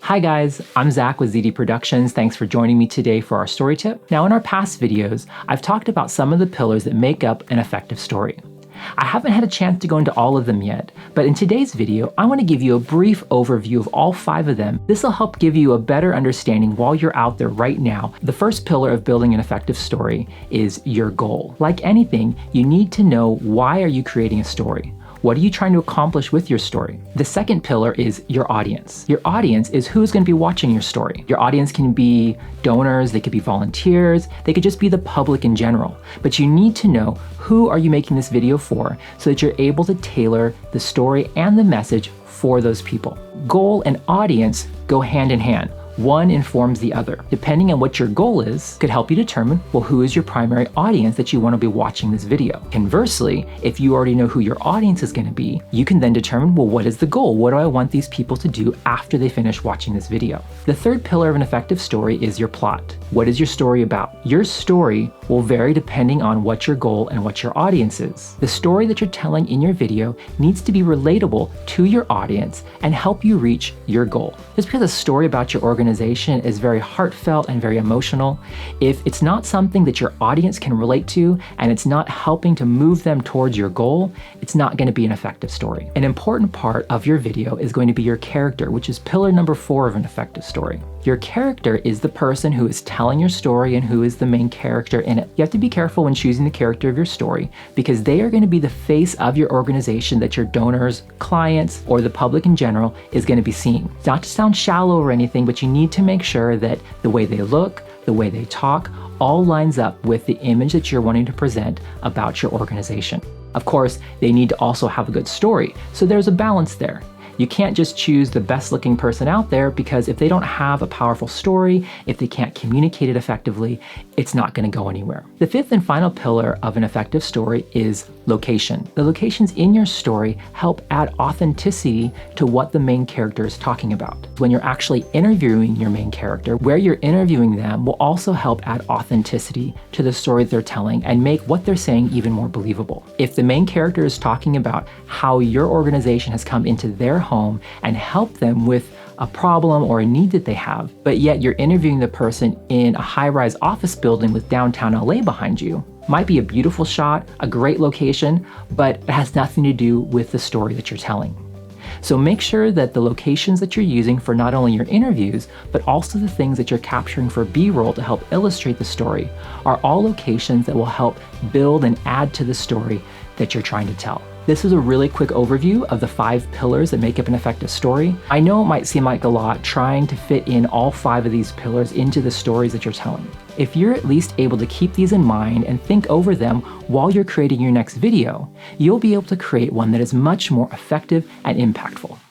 Hi guys, I'm Zach with ZD Productions. Thanks for joining me today for our story tip. Now in our past videos, I've talked about some of the pillars that make up an effective story. I haven't had a chance to go into all of them yet, but in today's video, I want to give you a brief overview of all 5 of them. This will help give you a better understanding while you're out there right now. The first pillar of building an effective story is your goal. Like anything, you need to know, why are you creating a story? What are you trying to accomplish with your story? The second pillar is your audience. Your audience is who's going to be watching your story. Your audience can be donors, they could be volunteers, they could just be the public in general. But you need to know, who are you making this video for, so that you're able to tailor the story and the message for those people. Goal and audience go hand in hand. One informs the other. Depending on what your goal is, could help you determine, well, who is your primary audience that you want to be watching this video. Conversely, if you already know who your audience is going to be, you can then determine, well, what is the goal? What do I want these people to do after they finish watching this video? The third pillar of an effective story is your plot. What is your story about? Your story will vary depending on what your goal and what your audience is. The story that you're telling in your video needs to be relatable to your audience and help you reach your goal. Just because a story about your organization is very heartfelt and very emotional, if it's not something that your audience can relate to and it's not helping to move them towards your goal, it's not going to be an effective story. An important part of your video is going to be your character, which is pillar number 4 of an effective story. Your character is the person who is telling your story and who is the main character in it. You have to be careful when choosing the character of your story, because they are going to be the face of your organization that your donors, clients, or the public in general is going to be seeing. It's not to sound shallow or anything, but you need to make sure that the way they look, the way they talk, all lines up with the image that you're wanting to present about your organization. Of course, they need to also have a good story, so there's a balance there. You can't just choose the best looking person out there, because if they don't have a powerful story, if they can't communicate it effectively, it's not going to go anywhere. The fifth and final pillar of an effective story is location. The locations in your story help add authenticity to what the main character is talking about. When you're actually interviewing your main character, where you're interviewing them will also help add authenticity to the story they're telling and make what they're saying even more believable. If the main character is talking about how your organization has come into their home and help them with a problem or a need that they have, but yet you're interviewing the person in a high-rise office building with downtown LA behind you, might be a beautiful shot, a great location, but it has nothing to do with the story that you're telling. So make sure that the locations that you're using for not only your interviews, but also the things that you're capturing for B-roll to help illustrate the story are all locations that will help build and add to the story that you're trying to tell. This is a really quick overview of the 5 pillars that make up an effective story. I know it might seem like a lot trying to fit in all 5 of these pillars into the stories that you're telling. If you're at least able to keep these in mind and think over them while you're creating your next video, you'll be able to create one that is much more effective and impactful.